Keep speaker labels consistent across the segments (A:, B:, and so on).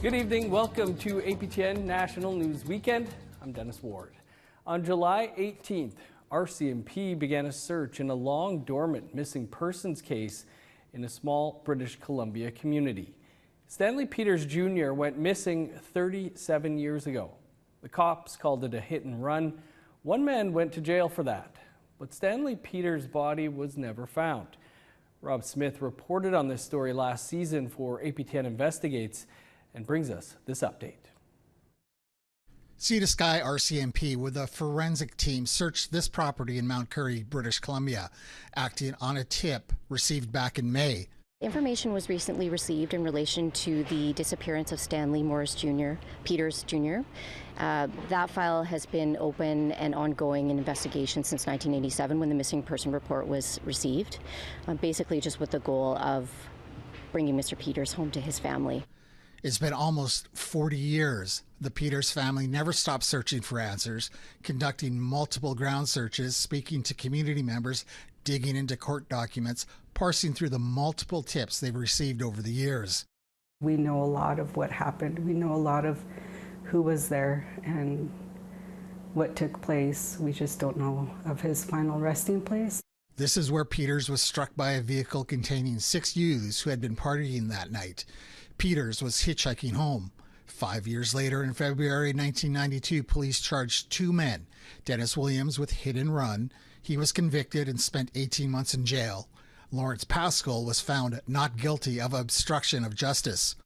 A: Good evening. Welcome to APTN National News Weekend. I'm Dennis Ward. On July 18th, RCMP began a search in a long-dormant missing persons case in a small British Columbia community. Stanley Peters Jr. went missing 37 years ago. The cops called it a hit and run. One man went to jail for that, but Stanley Peters' body was never found. Rob Smith reported on this story last season for APTN Investigates and brings us this update.
B: Sea to Sky RCMP with a forensic team searched this property in Mount Currie, British Columbia, acting on a tip received back in May.
C: Information was recently received in relation to the disappearance of Stanley Peters Jr. That file has been open and ongoing in investigation since 1987 when the missing person report was received, basically just with the goal of bringing Mr. Peters home to his family.
B: It's been almost 40 years. The Peters family never stopped searching for answers, conducting multiple ground searches, speaking to community members, digging into court documents, parsing through the multiple tips they've received over the years.
D: We know a lot of what happened. We know a lot of who was there and what took place. We just don't know of his final resting place.
B: This is where Peters was struck by a vehicle containing 6 youths who had been partying that night. Peters was hitchhiking home. 5 years later, in February 1992, police charged 2 men, Dennis Williams with hit and run. He was convicted and spent 18 months in jail. Lawrence Pascal was found not guilty of obstruction of justice.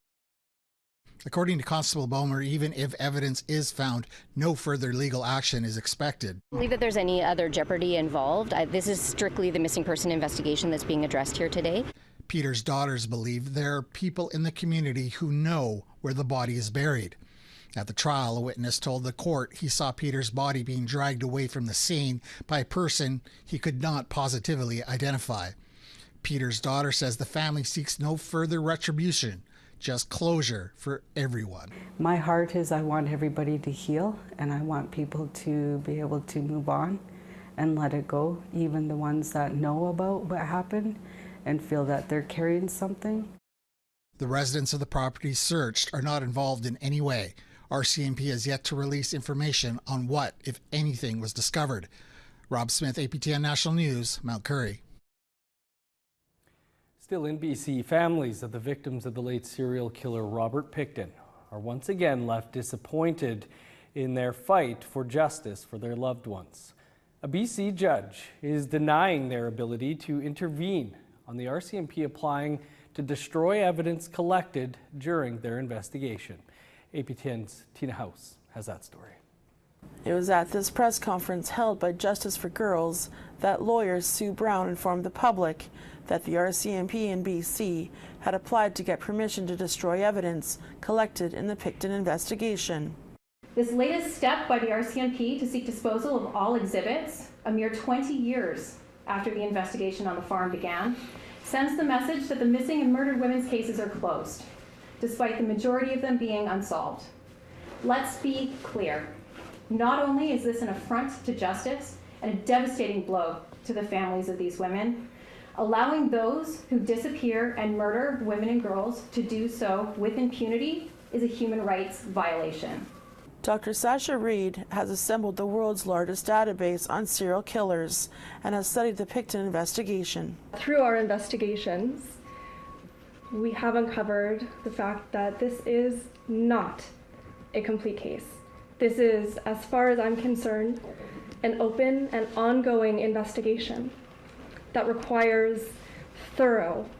B: According to Constable Bomer, even if evidence is found, no further legal action is expected.
C: I believe that there's any other jeopardy involved. This is strictly the missing person investigation that's being addressed here today.
B: Peters' daughters believe there are people in the community who know where the body is buried. At the trial, a witness told the court he saw Peters' body being dragged away from the scene by a person he could not positively identify. Peters' daughter says the family seeks no further retribution, just closure for everyone.
D: My heart is I want everybody to heal, and I want people to be able to move on and let it go, even the ones that know about what happened and feel that they're carrying something.
B: The residents of the property searched are not involved in any way. RCMP has yet to release information on what, if anything, was discovered. Rob Smith, APTN National News, Mount Currie.
A: Still in BC, families of the victims of the late serial killer Robert Pickton are once again left disappointed in their fight for justice for their loved ones. A BC judge is denying their ability to intervene on the RCMP applying to destroy evidence collected during their investigation. APTN's Tina House has that story.
E: It was at this press conference held by Justice for Girls that lawyer Sue Brown informed the public that the RCMP in BC had applied to get permission to destroy evidence collected in the Pickton investigation.
F: This latest step by the RCMP to seek disposal of all exhibits, a mere 20 years after the investigation on the farm began, sends the message that the missing and murdered women's cases are closed, despite the majority of them being unsolved. Let's be clear. Not only is this an affront to justice and a devastating blow to the families of these women, allowing those who disappear and murder women and girls to do so with impunity is a human rights violation.
E: Dr. Sasha Reed has assembled the world's largest database on serial killers and has studied the Pickton investigation.
G: Through our investigations, we have uncovered the fact that this is not a complete case. This is, as far as I'm concerned, an open and ongoing investigation that requires thorough,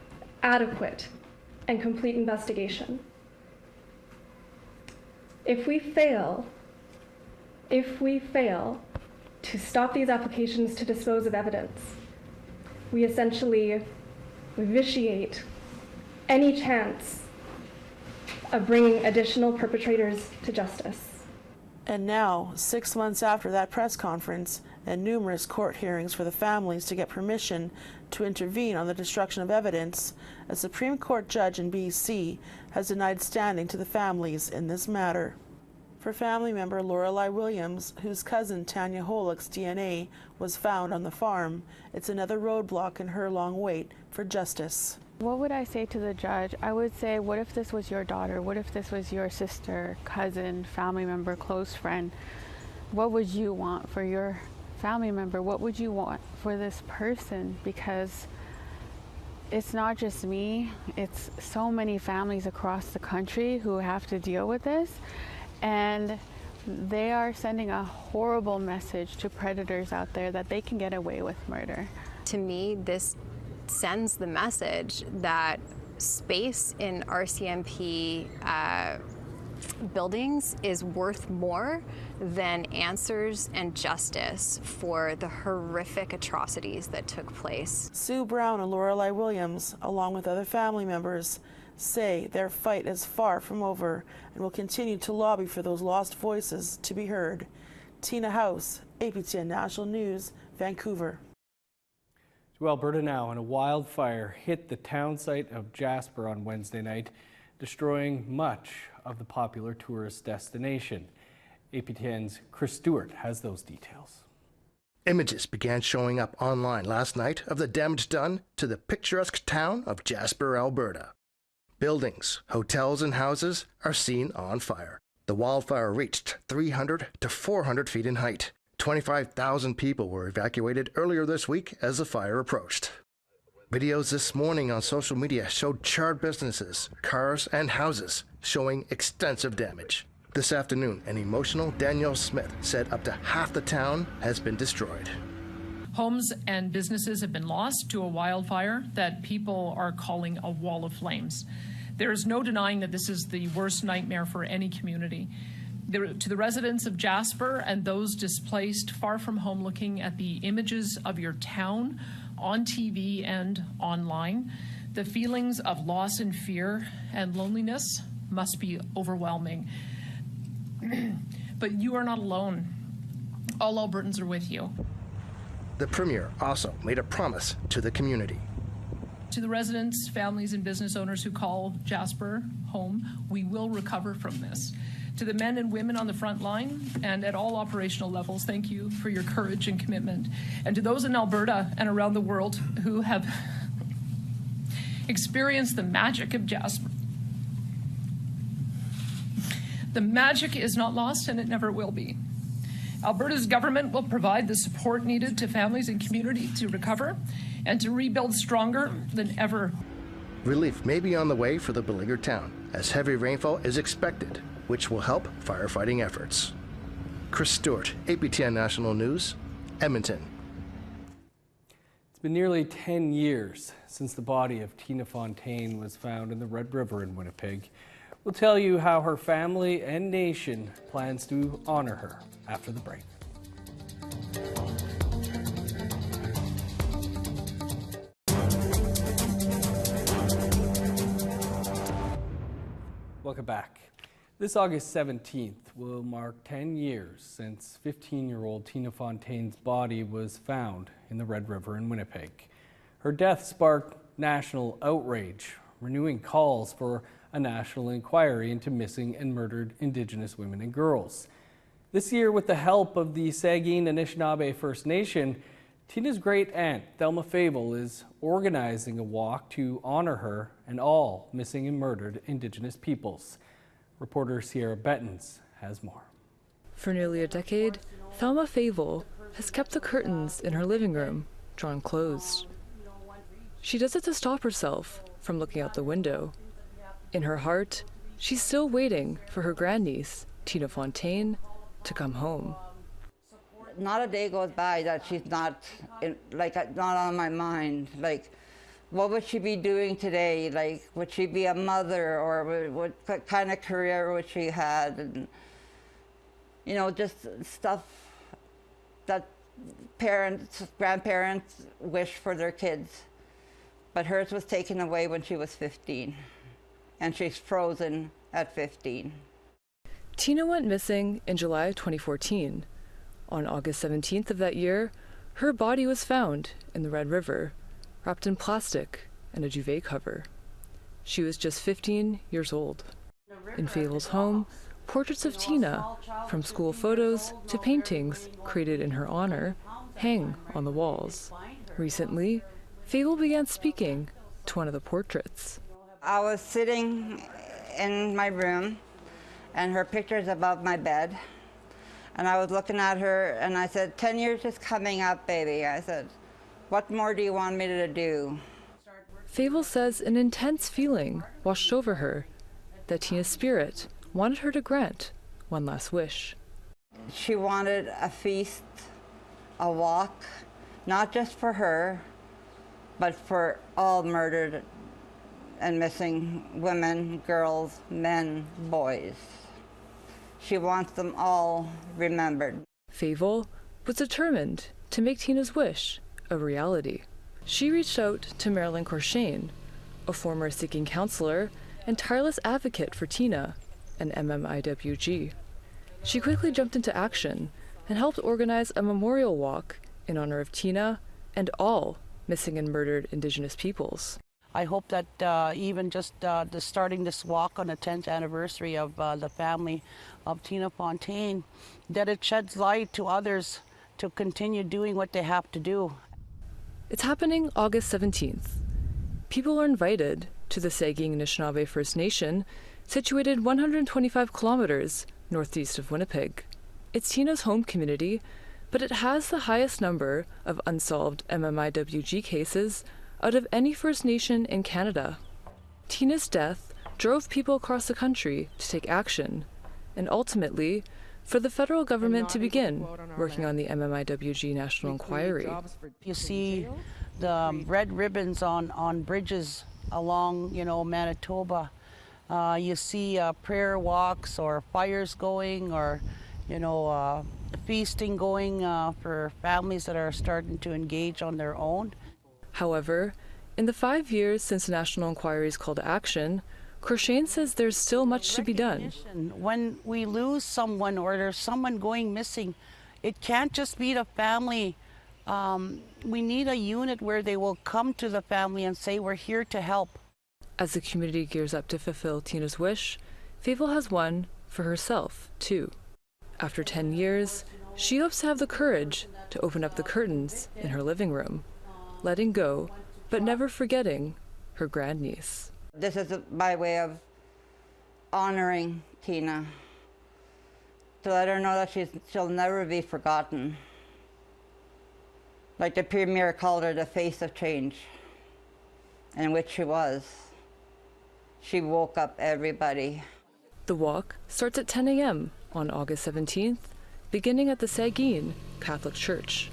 G: adequate, and complete investigation. If we fail to stop these applications to dispose of evidence, we essentially vitiate any chance of bringing additional perpetrators to justice.
E: And now, 6 months after that press conference and numerous court hearings for the families to get permission to intervene on the destruction of evidence, a Supreme Court judge in BC has denied standing to the families in this matter. For family member Lorelei Williams, whose cousin Tanya Holick's DNA was found on the farm, it's another roadblock in her long wait for justice.
H: What would I say to the judge? I would say, what if this was your daughter? What if this was your sister, cousin, family member, close friend? What would you want for your family member? What would you want for this person? Because it's not just me, it's so many families across the country who have to deal with this, and they are sending a horrible message to predators out there that they can get away with murder.
I: To me, this sends the message that space in RCMP buildings is worth more than answers and justice for the horrific atrocities that took place.
E: Sue Brown and Lorelei Williams, along with other family members, say their fight is far from over and will continue to lobby for those lost voices to be heard. Tina House, APTN National News, Vancouver.
A: To Alberta now, and a wildfire hit the town site of Jasper on Wednesday night, destroying much of the popular tourist destination. APTN's Chris Stewart has those details.
J: Images began showing up online last night of the damage done to the picturesque town of Jasper, Alberta. Buildings, hotels, and houses are seen on fire. The wildfire reached 300 to 400 feet in height. 25,000 people were evacuated earlier this week as the fire approached. Videos this morning on social media showed charred businesses, cars, and houses showing extensive damage. This afternoon, an emotional Danielle Smith said up to half the town has been destroyed.
K: Homes and businesses have been lost to a wildfire that people are calling a wall of flames. There is no denying that this is the worst nightmare for any community. To the residents of Jasper and those displaced far from home looking at the images of your town on TV and online, the feelings of loss and fear and loneliness must be overwhelming. But you are not alone. All Albertans are with you.
J: The Premier also made a promise to the community.
K: To the residents, families, and business owners who call Jasper home, we will recover from this. To the men and women on the front line and at all operational levels, thank you for your courage and commitment. And to those in Alberta and around the world who have experienced the magic of Jasper, the magic is not lost and it never will be. Alberta's government will provide the support needed to families and community to recover and to rebuild stronger than ever.
J: Relief may be on the way for the beleaguered town, as heavy rainfall is expected, which will help firefighting efforts. Chris Stewart, APTN National News, Edmonton.
A: It's been nearly 10 years since the body of Tina Fontaine was found in the Red River in Winnipeg. We'll tell you how her family and nation plans to honor her after the break. Welcome back. This August 17th will mark 10 years since 15-year-old Tina Fontaine's body was found in the Red River in Winnipeg. Her death sparked national outrage, renewing calls for a national inquiry into missing and murdered Indigenous women and girls. This year, with the help of the Saugeen Anishinaabe First Nation, Tina's great-aunt, Thelma Fable, is organizing a walk to honor her and all missing and murdered Indigenous peoples. Reporter Sierra Bettens has more.
L: For nearly a decade, Thelma Fable has kept the curtains in her living room drawn closed. She does it to stop herself from looking out the window. In her heart, she's still waiting for her grandniece, Tina Fontaine, to come home.
M: Not a day goes by that she's not on my mind. Like, what would she be doing today? Like, would she be a mother, or what kind of career would she had? And, you know, just stuff that parents, grandparents wish for their kids. But hers was taken away when she was 15, and she's frozen at 15.
L: Tina went missing in July 2014. On August 17th of that year, her body was found in the Red River, wrapped in plastic and a duvet cover. She was just 15 years old. In Fable's home, portraits of Tina, from school photos to paintings created in her honor, hang on the walls. Recently, Fable began speaking to one of the portraits.
M: I was sitting in my room, and her picture's above my bed. And I was looking at her, and I said, 10 years is coming up, baby. I said, what more do you want me to do?
L: Fable says an intense feeling washed over her, that Tina's spirit wanted her to grant one last wish.
M: She wanted a feast, a walk, not just for her, but for all murdered and missing women, girls, men, boys. She wants them all remembered.
L: Fable was determined to make Tina's wish a reality. She reached out to Marilyn Corshane, a former seeking counselor and tireless advocate for Tina and MMIWG. She quickly jumped into action and helped organize a memorial walk in honor of Tina and all missing and murdered Indigenous peoples.
N: I hope that even just starting this walk on the 10th anniversary of the family of Tina Fontaine, that it sheds light to others to continue doing what they have to do.
L: It's happening August 17th. People are invited to the Saugeen Anishinaabe First Nation, situated 125 kilometers northeast of Winnipeg. It's Tina's home community, but it has the highest number of unsolved MMIWG cases out of any First Nation in Canada. Tina's death drove people across the country to take action, and ultimately, for the federal government to begin working on the MMIWG National Inquiry.
N: You see the red ribbons on bridges along, Manitoba. You see prayer walks or fires going, or, feasting going for families that are starting to engage on their own.
L: However, in the 5 years since the National Inquiry's call to action, Corshane says there's still much to be done.
N: When we lose someone or there's someone going missing, it can't just be the family. We need a unit where they will come to the family and say, we're here to help.
L: As the community gears up to fulfill Tina's wish, Fable has one for herself, too. After 10 years, she hopes to have the courage to open up the curtains in her living room, letting go, but never forgetting her grandniece.
M: This is my way of honoring Tina, to let her know that she'll never be forgotten. Like the Premier called her the face of change, and which she was. She woke up everybody.
L: The walk starts at 10 a.m. on August 17th, beginning at the Saugeen Catholic Church.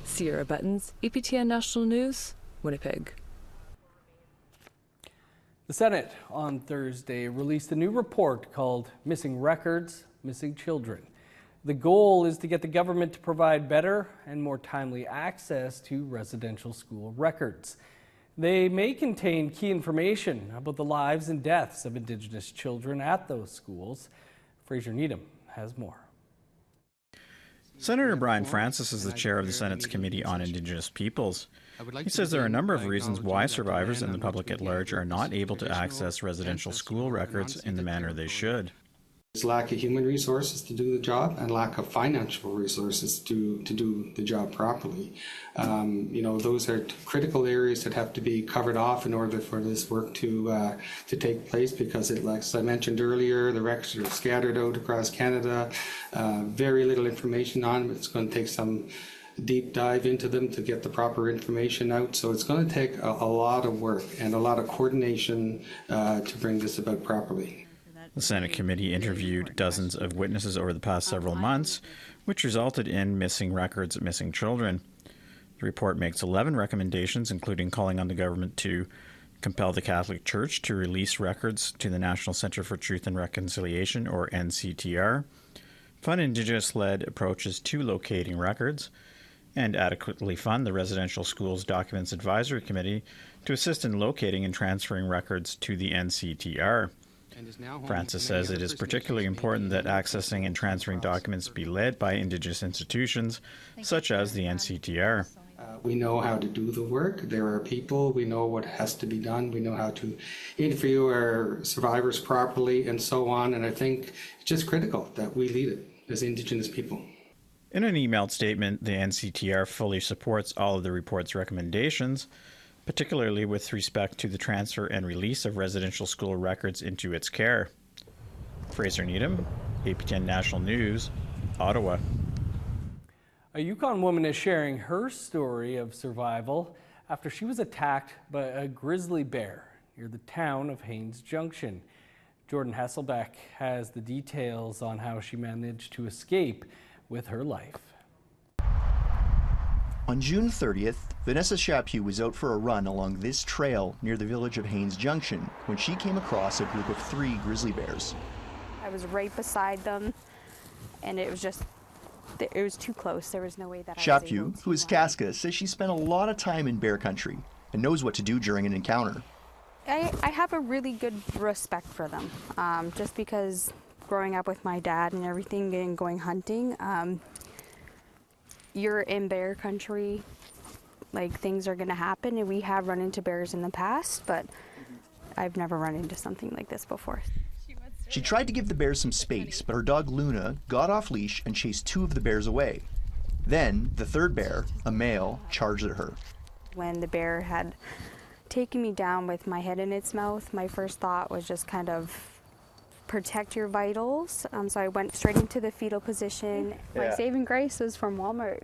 L: Sierra Buttons, APTN National News, Winnipeg.
A: The Senate on Thursday released a new report called Missing Records, Missing Children. The goal is to get the government to provide better and more timely access to residential school records. They may contain key information about the lives and deaths of Indigenous children at those schools. Fraser Needham has more.
O: Senator Brian Francis is the chair of the Senate's Committee on Indigenous Peoples. He says there are a number of reasons why survivors and the public at large are not able to access residential school records in the manner they should.
P: There's lack of human resources to do the job and lack of financial resources to do the job properly. Those are critical areas that have to be covered off in order for this work to take place, because as I mentioned earlier, the records are scattered out across Canada, very little information on them. It's going to take some deep dive into them to get the proper information out. So it's going to take a lot of work and a lot of coordination to bring this about properly.
O: The Senate committee interviewed dozens of witnesses over the past several months, which resulted in Missing Records, Missing Children. The report makes 11 recommendations, including calling on the government to compel the Catholic Church to release records to the National Centre for Truth and Reconciliation, or NCTR, fund Indigenous-led approaches to locating records, and adequately fund the Residential Schools Documents Advisory Committee to assist in locating and transferring records to the NCTR. Francis says it is particularly important that accessing and transferring documents be led by Indigenous institutions, such as the NCTR.
P: We know how to do the work. There are people. We know what has to be done. We know how to interview our survivors properly and so on. And I think it's just critical that we lead it as Indigenous people.
O: In an emailed statement, the NCTR fully supports all of the report's recommendations, particularly with respect to the transfer and release of residential school records into its care. Fraser Needham, APTN National News, Ottawa.
A: A Yukon woman is sharing her story of survival after she was attacked by a grizzly bear near the town of Haines Junction. Jordan Hasselbeck has the details on how she managed to escape with her life.
Q: On June 30th, Vanessa Chaput was out for a run along this trail near the village of Haines Junction when she came across a group of 3 grizzly bears.
R: I was right beside them, and it was too close. There was no way that
Q: Chaput, who is Kaska, says she spent a lot of time in bear country and knows what to do during an encounter.
R: I have a really good respect for them, just because growing up with my dad and everything and going hunting, you're in bear country, like things are going to happen, and we have run into bears in the past, but I've never run into something like this before.
Q: She tried to give the bears some space, but her dog Luna got off leash and chased 2 of the bears away. Then the 3rd bear, a male, charged at her.
R: When the bear had taken me down with my head in its mouth, my first thought was just kind of protect your vitals. So I went straight into the fetal position. My saving grace was from Walmart.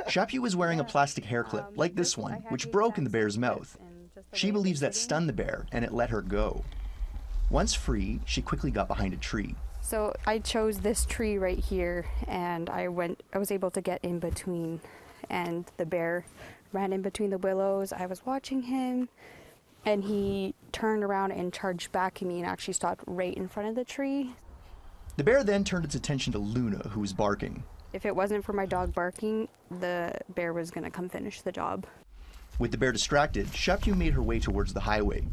Q: Chaput was wearing a plastic hair clip, like this one, which broke in the bear's mouth. She believes that stunned the bear and it let her go. Once free, she quickly got behind a tree.
R: So I chose this tree right here, and I was able to get in between, and the bear ran in between the willows. I was watching him, and he turned around and charged back at me and actually stopped right in front of the tree.
Q: The bear then turned its attention to Luna, who was barking.
R: If it wasn't for my dog barking, the bear was going to come finish the job.
Q: With the bear distracted, Chaput made her way towards the highway.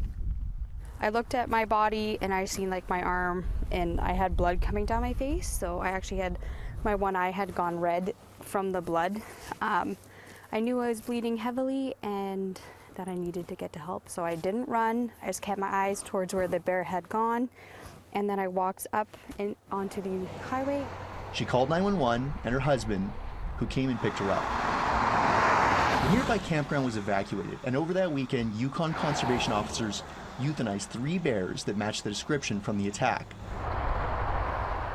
R: I looked at my body and I seen like my arm, and I had blood coming down my face. So I actually had, my one eye had gone red from the blood. I knew I was bleeding heavily and that I needed to get to help. So I didn't run. I just kept my eyes towards where the bear had gone. And then I walked up and onto the highway.
Q: She called 911 and her husband, who came and picked her up. The nearby campground was evacuated, and over that weekend, Yukon conservation officers euthanized 3 bears that matched the description from the attack.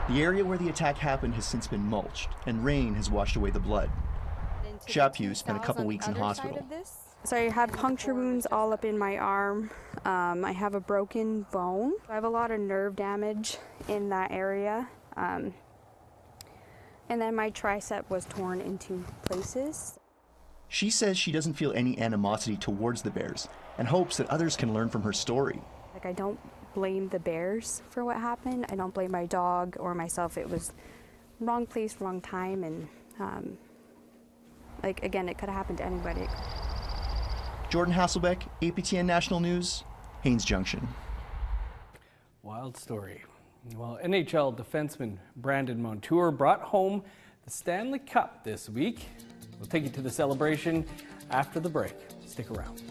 Q: The area where the attack happened has since been mulched, and rain has washed away the blood. Chaput spent a couple weeks in hospital.
R: So I had puncture wounds all up in my arm. I have a broken bone. I have a lot of nerve damage in that area. And then my tricep was torn into places.
Q: She says she doesn't feel any animosity towards the bears and hopes that others can learn from her story.
R: Like, I don't blame the bears for what happened. I don't blame my dog or myself. It was wrong place, wrong time, and like, again, it could have happened to anybody.
Q: Jordan Hasselbeck, APTN National News, Haines Junction.
A: Wild story. Well, NHL defenseman Brandon Montour brought home the Stanley Cup this week. We'll take you to the celebration after the break. Stick around.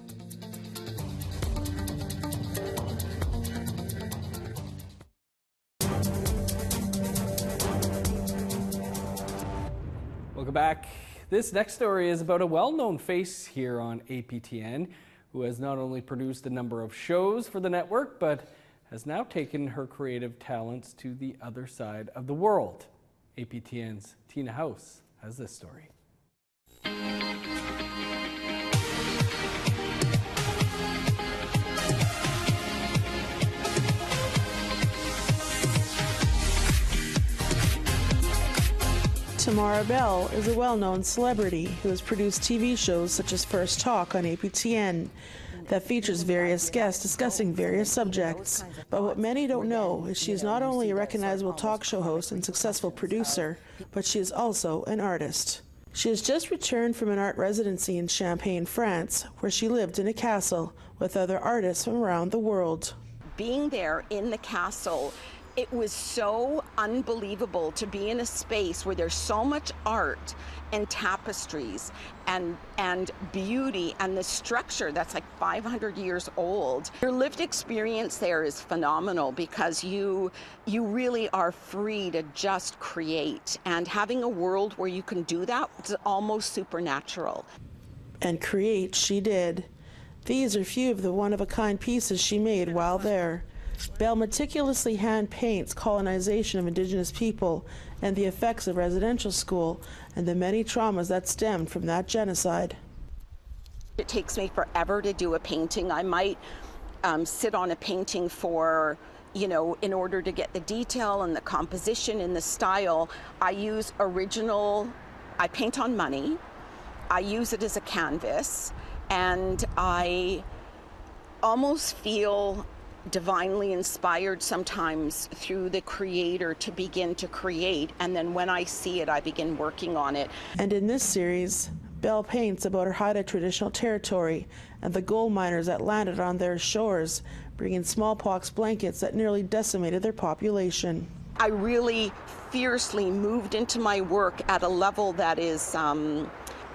A: Welcome back. This next story is about a well-known face here on APTN who has not only produced a number of shows for the network, but has now taken her creative talents to the other side of the world. APTN's Tina House has this story.
E: Tamara Bell is a well-known celebrity who has produced TV shows such as First Talk on APTN that features various guests discussing various subjects. But what many don't know is she is not only a recognizable talk show host and successful producer, but she is also an artist. She has just returned from an art residency in Champagne, France, where she lived in a castle with other artists from around the world.
S: Being there in the castle, it was so unbelievable to be in a space where there's so much art and tapestries and beauty and the structure that's like 500 years old. Your lived experience there is phenomenal because you really are free to just create, and having a world where you can do that is almost supernatural.
E: And create she did. These are few of the one-of-a-kind pieces she made while there. Belle meticulously hand paints colonization of Indigenous people and the effects of residential school and the many traumas that stemmed from that genocide.
S: It takes me forever to do a painting. I might sit on a painting for, in order to get the detail and the composition and the style. I paint on money. I use it as a canvas, and I almost feel divinely inspired sometimes through the creator to begin to create, and then when I see it, I begin working on it.
E: And in this series, Belle paints about her Haida traditional territory and the gold miners that landed on their shores, bringing smallpox blankets that nearly decimated their population.
S: I really fiercely moved into my work at a level that is,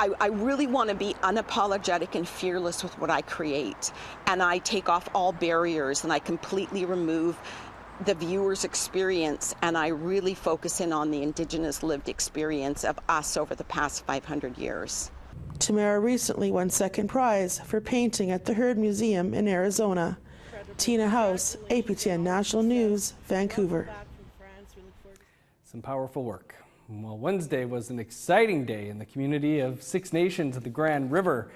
S: I really want to be unapologetic and fearless with what I create. And I take off all barriers and I completely remove the viewer's experience, and I really focus in on the Indigenous lived experience of us over the past 500 years.
E: Tamara recently won second prize for painting at the Heard Museum in Arizona. Tina House, APTN National News, Vancouver.
A: Some powerful work. Well, Wednesday was an exciting day in the community of Six Nations at the Grand River.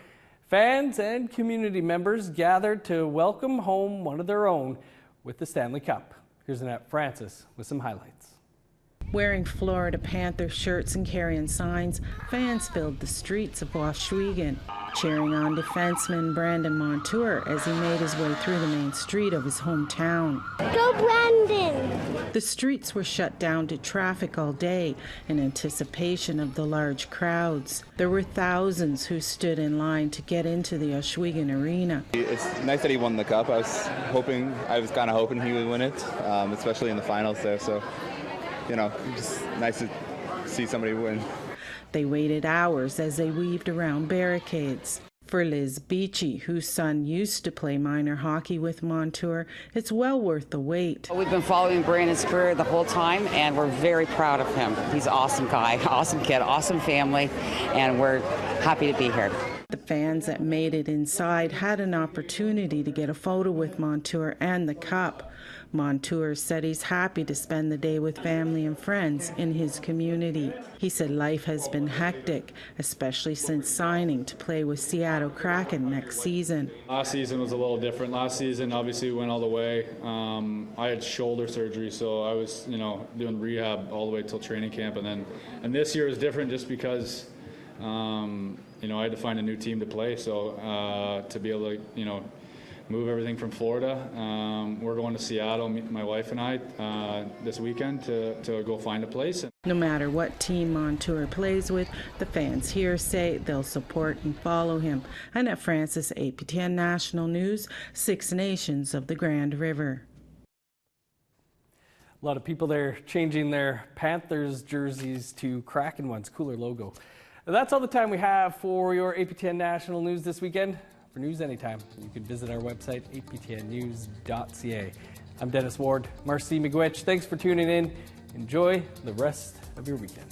A: Fans and community members gathered to welcome home one of their own with the Stanley Cup. Here's Annette Francis with some highlights.
T: Wearing Florida Panther shirts and carrying signs, fans filled the streets of Washouigan, cheering on defenseman Brandon Montour as he made his way through the main street of his hometown.
U: Go Brandon!
T: The streets were shut down to traffic all day in anticipation of the large crowds. There were thousands who stood in line to get into the Washouigan Arena.
V: It's nice that he won the cup. I was kind of hoping he would win it, especially in the finals there. So, just nice to see somebody win.
T: They waited hours as they weaved around barricades. For Liz Beachy, whose son used to play minor hockey with Montour, it's well worth the wait.
W: We've been following Brandon's career the whole time, and we're very proud of him. He's an awesome guy, awesome kid, awesome family, and we're happy to be here.
T: The fans that made it inside had an opportunity to get a photo with Montour and the cup. Montour said he's happy to spend the day with family and friends in his community. He said life has been hectic, especially since signing to play with Seattle Kraken next season.
X: Last season was a little different. Last season, obviously, we went all the way. I had shoulder surgery, so I was, doing rehab all the way till training camp, and this year is different just because, I had to find a new team to play. So to be able to, move everything from Florida. We're going to Seattle, my wife and I, this weekend to go find a place.
T: No matter what team Montour plays with, the fans here say they'll support and follow him. Annette Francis, APTN National News, Six Nations of the Grand River.
A: A lot of people there changing their Panthers jerseys to Kraken ones. Cooler logo. That's all the time we have for your APTN National News this weekend. For news anytime, you can visit our website, aptnnews.ca. I'm Dennis Ward. Marcy Miigwech, thanks for tuning in. Enjoy the rest of your weekend.